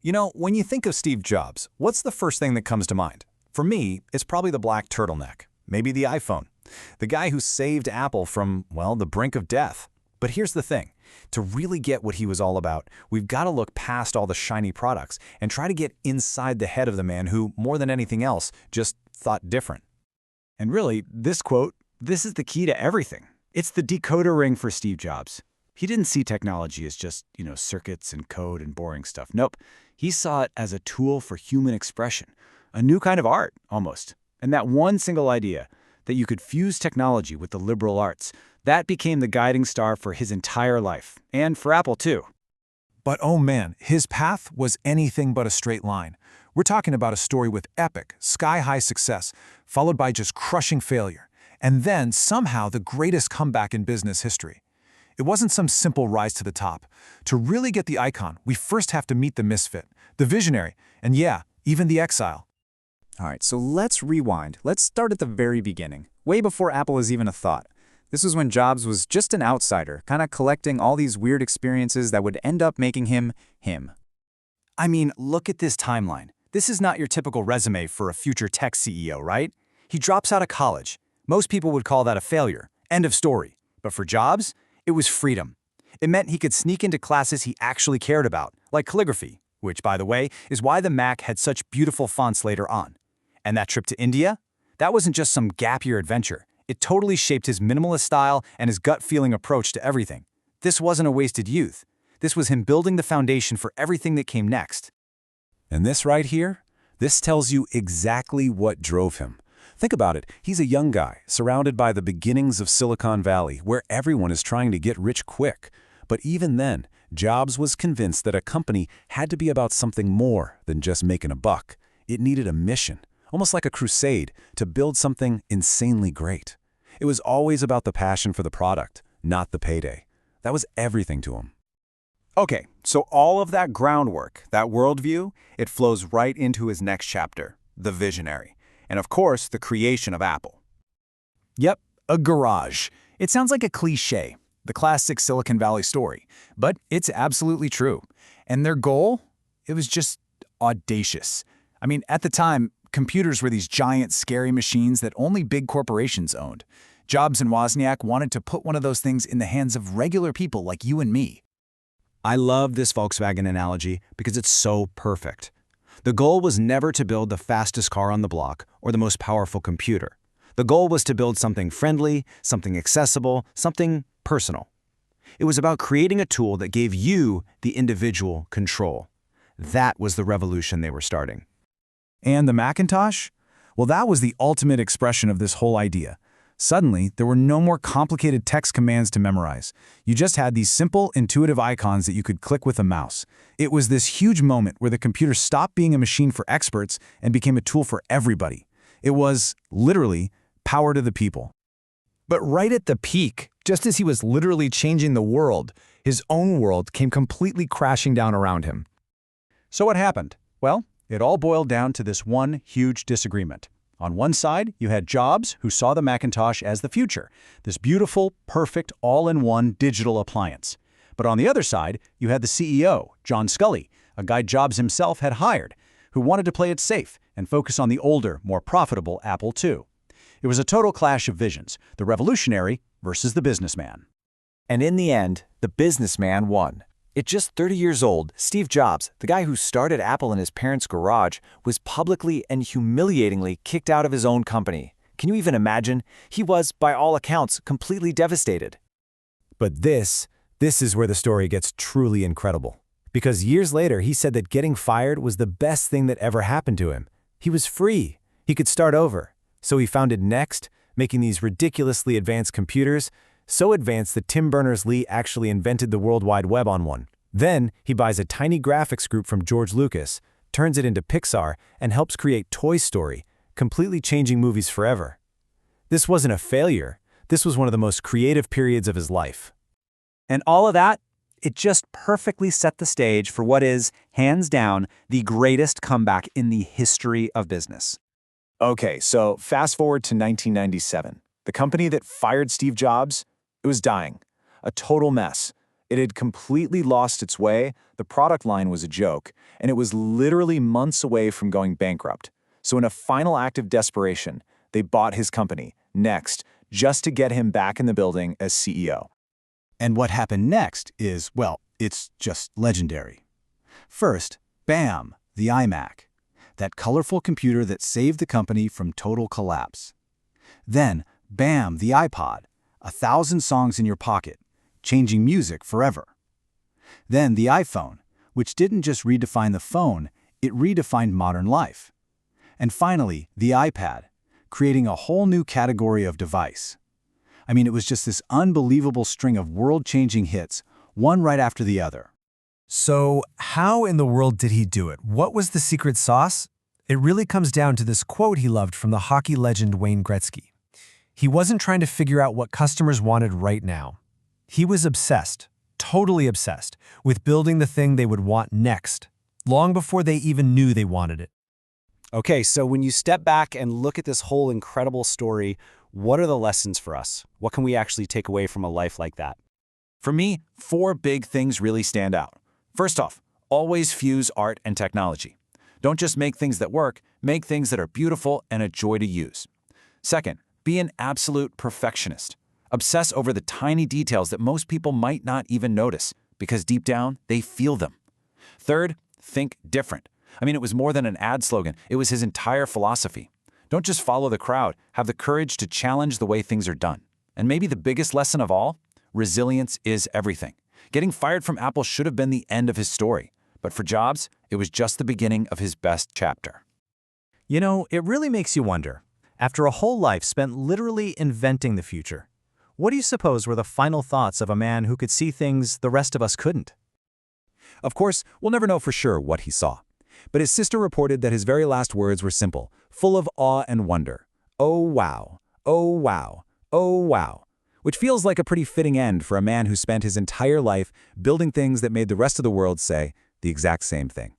When you think of Steve Jobs, what's the first thing that comes to mind? For me, it's probably the black turtleneck, maybe the iPhone. The guy who saved Apple from, well, the brink of death. But here's the thing. To really get what he was all about, we've got to look past all the shiny products and try to get inside the head of the man who, more than anything else, just thought different. And really, this quote, this is the key to everything. It's the decoder ring for Steve Jobs. He didn't see technology as just, circuits and code and boring stuff. Nope. He saw it as a tool for human expression, a new kind of art, almost. And that one single idea, that you could fuse technology with the liberal arts, that became the guiding star for his entire life, and for Apple too. But oh man, his path was anything but a straight line. We're talking about a story with epic, sky-high success, followed by just crushing failure, and then somehow the greatest comeback in business history. It wasn't some simple rise to the top. To really get the icon, we first have to meet the misfit, the visionary, and yeah, even the exile. All right, so let's rewind. Let's start at the very beginning, way before Apple was even a thought. This was when Jobs was just an outsider, kind of collecting all these weird experiences that would end up making him, him. I mean, look at this timeline. This is not your typical resume for a future tech CEO, right? He drops out of college. Most people would call that a failure. End of story. But for Jobs, it was freedom. It meant he could sneak into classes he actually cared about, like calligraphy, which, by the way, is why the Mac had such beautiful fonts later on. And that trip to India? That wasn't just some gap-year adventure. It totally shaped his minimalist style and his gut-feeling approach to everything. This wasn't a wasted youth. This was him building the foundation for everything that came next. And this right here, this tells you exactly what drove him. Think about it. He's a young guy, surrounded by the beginnings of Silicon Valley, where everyone is trying to get rich quick. But even then, Jobs was convinced that a company had to be about something more than just making a buck. It needed a mission, almost like a crusade, to build something insanely great. It was always about the passion for the product, not the payday. That was everything to him. Okay, so all of that groundwork, that worldview, it flows right into his next chapter, the visionary. And of course, the creation of Apple. Yep, a garage. It sounds like a cliché, the classic Silicon Valley story, but it's absolutely true. And their goal? It was just audacious. I mean, at the time, computers were these giant, scary machines that only big corporations owned. Jobs and Wozniak wanted to put one of those things in the hands of regular people like you and me. I love this Volkswagen analogy because it's so perfect. The goal was never to build the fastest car on the block or the most powerful computer. The goal was to build something friendly, something accessible, something personal. It was about creating a tool that gave you, the individual, control. That was the revolution they were starting. And the Macintosh? Well, that was the ultimate expression of this whole idea. Suddenly, there were no more complicated text commands to memorize. You just had these simple, intuitive icons that you could click with a mouse. It was this huge moment where the computer stopped being a machine for experts and became a tool for everybody. It was, literally, power to the people. But right at the peak, just as he was literally changing the world, his own world came completely crashing down around him. So what happened? Well, it all boiled down to this one huge disagreement. On one side, you had Jobs, who saw the Macintosh as the future, this beautiful, perfect, all-in-one digital appliance. But on the other side, you had the CEO, John Sculley, a guy Jobs himself had hired, who wanted to play it safe and focus on the older, more profitable Apple II. It was a total clash of visions, the revolutionary versus the businessman. And in the end, the businessman won. At just 30 years old, Steve Jobs, the guy who started Apple in his parents' garage, was publicly and humiliatingly kicked out of his own company. Can you even imagine? He was, by all accounts, completely devastated. But this is where the story gets truly incredible. Because years later, he said that getting fired was the best thing that ever happened to him. He was free. He could start over. So he founded Next, making these ridiculously advanced computers, so advanced that Tim Berners-Lee actually invented the World Wide Web on one. Then, he buys a tiny graphics group from George Lucas, turns it into Pixar, and helps create Toy Story, completely changing movies forever. This wasn't a failure. This was one of the most creative periods of his life. And all of that, it just perfectly set the stage for what is, hands down, the greatest comeback in the history of business. Okay, so fast forward to 1997. The company that fired Steve Jobs, it was dying. A total mess. It had completely lost its way, the product line was a joke, and it was literally months away from going bankrupt. So in a final act of desperation, they bought his company, Next, just to get him back in the building as CEO. And what happened next is, well, it's just legendary. First, bam, the iMac, that colorful computer that saved the company from total collapse. Then, bam, the iPod, 1,000 songs in your pocket, changing music forever. Then the iPhone, which didn't just redefine the phone, it redefined modern life. And finally, the iPad, creating a whole new category of device. I mean, it was just this unbelievable string of world-changing hits, one right after the other. So, how in the world did he do it? What was the secret sauce? It really comes down to this quote he loved from the hockey legend Wayne Gretzky. He wasn't trying to figure out what customers wanted right now. He was obsessed, totally obsessed, with building the thing they would want next, long before they even knew they wanted it. Okay, so when you step back and look at this whole incredible story, what are the lessons for us? What can we actually take away from a life like that? For me, 4 big things really stand out. First off, always fuse art and technology. Don't just make things that work, make things that are beautiful and a joy to use. Second, be an absolute perfectionist. Obsess over the tiny details that most people might not even notice, because deep down, they feel them. Third, think different. I mean, it was more than an ad slogan, it was his entire philosophy. Don't just follow the crowd, have the courage to challenge the way things are done. And maybe the biggest lesson of all, resilience is everything. Getting fired from Apple should have been the end of his story. But for Jobs, it was just the beginning of his best chapter. You know, it really makes you wonder. After a whole life spent literally inventing the future, what do you suppose were the final thoughts of a man who could see things the rest of us couldn't? Of course, we'll never know for sure what he saw. But his sister reported that his very last words were simple, full of awe and wonder. Oh wow, oh wow, oh wow. Which feels like a pretty fitting end for a man who spent his entire life building things that made the rest of the world say the exact same thing.